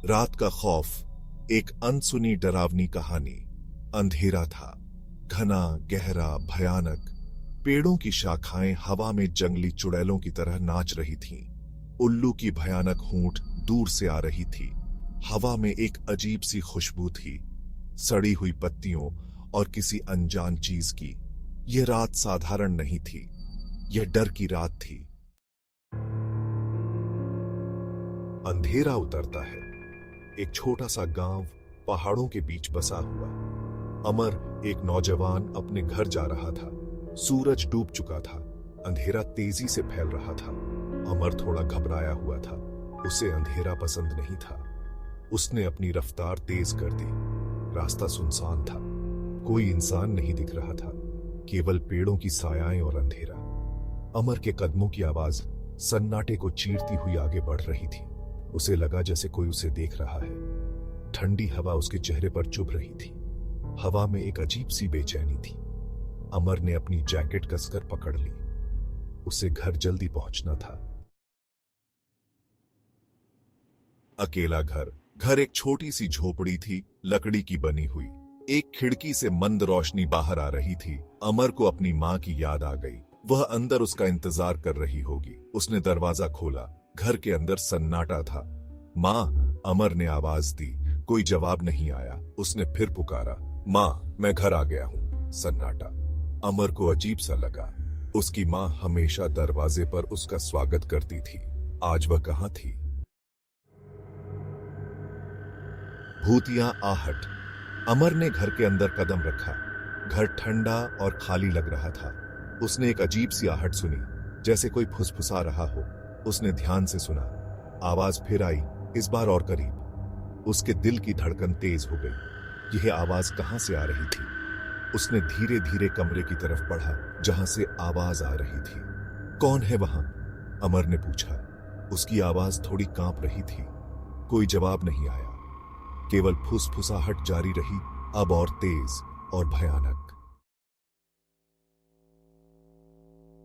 रात का खौफ, एक अनसुनी डरावनी कहानी। अंधेरा था, घना, गहरा, भयानक। पेड़ों की शाखाएं हवा में जंगली चुड़ैलों की तरह नाच रही थीं। उल्लू की भयानक हूंट दूर से आ रही थी। हवा में एक अजीब सी खुशबू थी, सड़ी हुई पत्तियों और किसी अनजान चीज की। यह रात साधारण नहीं थी, यह डर की रात थी। अंधेरा उतरता है। एक छोटा सा गांव पहाड़ों के बीच बसा हुआ। अमर, एक नौजवान, अपने घर जा रहा था। सूरज डूब चुका था, अंधेरा तेजी से फैल रहा था। अमर थोड़ा घबराया हुआ था। उसे अंधेरा पसंद नहीं था। उसने अपनी रफ्तार तेज कर दी। रास्ता सुनसान था, कोई इंसान नहीं दिख रहा था, केवल पेड़ों की सायाएं और अंधेरा। अमर के कदमों की आवाज सन्नाटे को चीरती हुई आगे बढ़ रही थी। उसे लगा जैसे कोई उसे देख रहा है। ठंडी हवा उसके चेहरे पर चुभ रही थी। हवा में एक अजीब सी बेचैनी थी। अमर ने अपनी जैकेट कसकर पकड़ ली। उसे घर जल्दी पहुंचना था। अकेला घर। घर एक छोटी सी झोपड़ी थी, लकड़ी की बनी हुई। एक खिड़की से मंद रोशनी बाहर आ रही थी। अमर को अपनी माँ की याद आ गई। वह अंदर उसका इंतजार कर रही होगी। उसने दरवाजा खोला। घर के अंदर सन्नाटा था। माँ, अमर ने आवाज दी। कोई जवाब नहीं आया। उसने फिर पुकारा, माँ, मैं घर आ गया हूँ। सन्नाटा। अमर को अजीब सा लगा। उसकी माँ हमेशा दरवाजे पर उसका स्वागत करती थी। आज वह कहाँ थी? भूतिया आहट। अमर ने घर के अंदर कदम रखा। घर ठंडा और खाली लग रहा था। उसने एक अजीब सी आहट सुनी, जैसे कोई फुसफुसा रहा हो। उसने ध्यान से सुना। आवाज फिर आई, इस बार और करीब। उसके दिल की धड़कन तेज हो गई। यह आवाज कहां से आ रही थी? उसने धीरे धीरे कमरे की तरफ बढ़ा जहां से आवाज आ रही थी। कौन है वहां? अमर ने पूछा। उसकी आवाज थोड़ी कांप रही थी। कोई जवाब नहीं आया, केवल फुसफुसाहट जारी रही, अब और तेज और भयानक।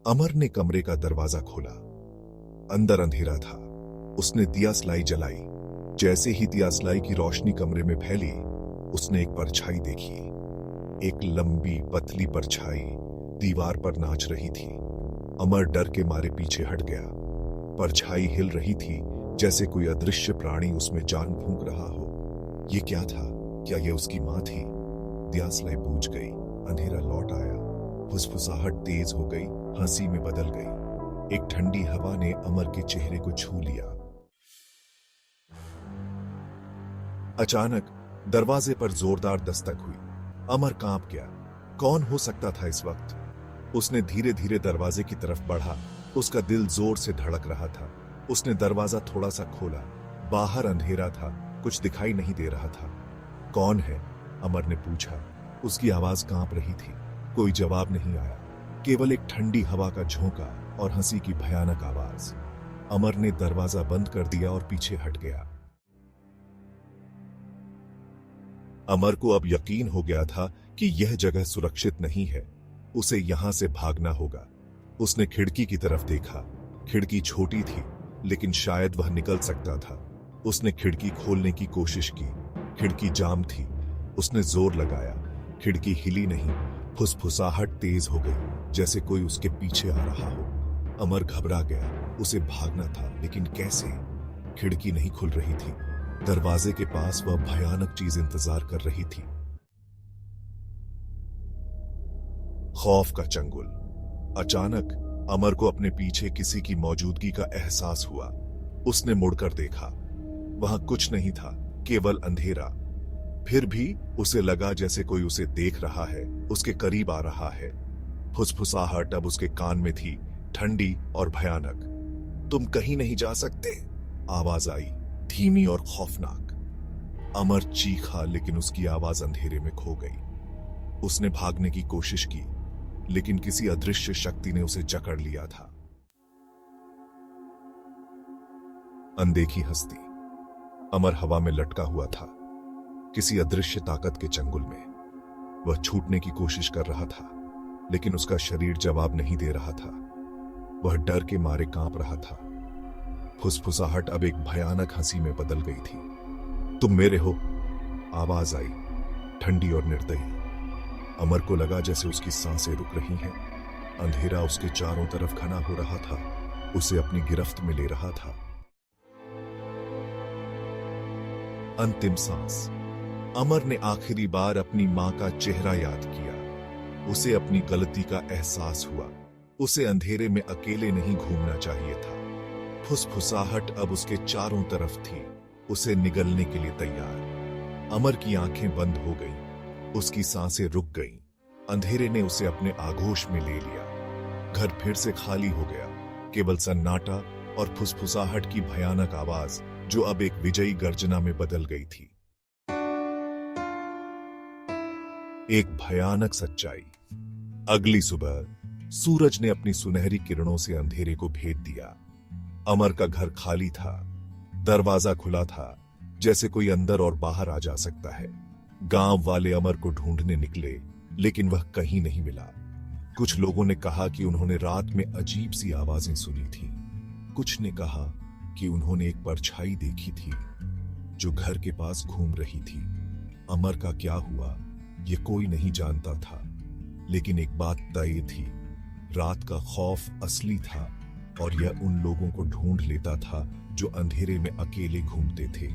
अमर ने कमरे का दरवाजा खोला। अंदर अंधेरा था। उसने दिया स्लाई जलाई। जैसे ही दिया स्लाई की रोशनी कमरे में फैली, उसने एक परछाई देखी। एक लंबी पतली परछाई दीवार पर नाच रही थी। अमर डर के मारे पीछे हट गया। परछाई हिल रही थी, जैसे कोई अदृश्य प्राणी उसमें जान फूंक रहा हो। ये क्या था? क्या ये उसकी माँ थी? दिया स्लाई बुझ गई। अंधेरा लौट आया। फुसफुसाहट तेज हो गई, हंसी में बदल गई। एक ठंडी हवा ने अमर के चेहरे को छू लिया। अचानक दरवाजे पर जोरदार दस्तक हुई। अमर कांप गया। कौन हो सकता था इस वक्त? उसने धीरे धीरे दरवाजे की तरफ बढ़ा। उसका दिल जोर से धड़क रहा था। उसने दरवाजा थोड़ा सा खोला। बाहर अंधेरा था, कुछ दिखाई नहीं दे रहा था। कौन है? अमर ने पूछा। उसकी आवाज कांप रही थी। कोई जवाब नहीं आया, केवल एक ठंडी हवा का झोंका और हंसी की भयानक आवाज। अमर ने दरवाजा बंद कर दिया और पीछे हट गया। अमर को अब यकीन हो गया था कि यह जगह सुरक्षित नहीं है। उसे यहां से भागना होगा। उसने खिड़की की तरफ देखा। खिड़की छोटी थी, लेकिन शायद वह निकल सकता था। उसने खिड़की खोलने की कोशिश की। खिड़की जाम थी। उसने जोर लगाया। खिड़की हिली नहीं। फुसफुसाहट तेज हो गई, जैसे कोई उसके पीछे आ रहा हो। अमर घबरा गया। उसे भागना था, लेकिन कैसे? खिड़की नहीं खुल रही थी। दरवाजे के पास वह भयानक चीज इंतजार कर रही थी। खौफ का चंगुल। अचानक अमर को अपने पीछे किसी की मौजूदगी का एहसास हुआ। उसने मुड़कर देखा। वहां कुछ नहीं था, केवल अंधेरा। फिर भी उसे लगा जैसे कोई उसे देख रहा है, उसके करीब आ रहा है। फुसफुसाहट अब उसके कान में थी, ठंडी और भयानक। तुम कहीं नहीं जा सकते, आवाज आई, धीमी और खौफनाक। अमर चीखा, लेकिन उसकी आवाज अंधेरे में खो गई। उसने भागने की कोशिश की, लेकिन किसी अदृश्य शक्ति ने उसे जकड़ लिया था। अनदेखी हस्ती। अमर हवा में लटका हुआ था, किसी अदृश्य ताकत के चंगुल में। वह छूटने की कोशिश कर रहा था, लेकिन उसका शरीर जवाब नहीं दे रहा था। वह डर के मारे कांप रहा था। फुसफुसाहट अब एक भयानक हंसी में बदल गई थी। तुम मेरे हो? आवाज आई, ठंडी और निर्दयी। अमर को लगा जैसे उसकी सांसें रुक रही हैं। अंधेरा उसके चारों तरफ घना हो रहा था, उसे अपनी गिरफ्त में ले रहा था। अंतिम सांस। अमर ने आखिरी बार अपनी मां का चेहरा याद किया। उसे अपनी गलती का एहसास हुआ। उसे अंधेरे में अकेले नहीं घूमना चाहिए था। फुसफुसाहट अब उसके चारों तरफ थी, उसे निगलने के लिए तैयार। अमर की आंखें बंद हो गईं, उसकी सांसें रुक गईं। अंधेरे ने उसे अपने आगोश में ले लिया। घर फिर से खाली हो गया, केवल सन्नाटा और फुसफुसाहट की भयानक आवाज जो अब एक विजयी गर्जना में बदल गई थी। एक भयानक सच्चाई। अगली सुबह सूरज ने अपनी सुनहरी किरणों से अंधेरे को भेद दिया। अमर का घर खाली था, दरवाजा खुला था, जैसे कोई अंदर और बाहर आ जा सकता है। गांव वाले अमर को ढूंढने निकले, लेकिन वह कहीं नहीं मिला। कुछ लोगों ने कहा कि उन्होंने रात में अजीब सी आवाजें सुनी थी। कुछ ने कहा कि उन्होंने एक परछाई देखी थी जो घर के पास घूम रही थी। अमर का क्या हुआ ये कोई नहीं जानता था, लेकिन एक बात तय थी, रात का खौफ असली था और यह उन लोगों को ढूंढ लेता था जो अंधेरे में अकेले घूमते थे।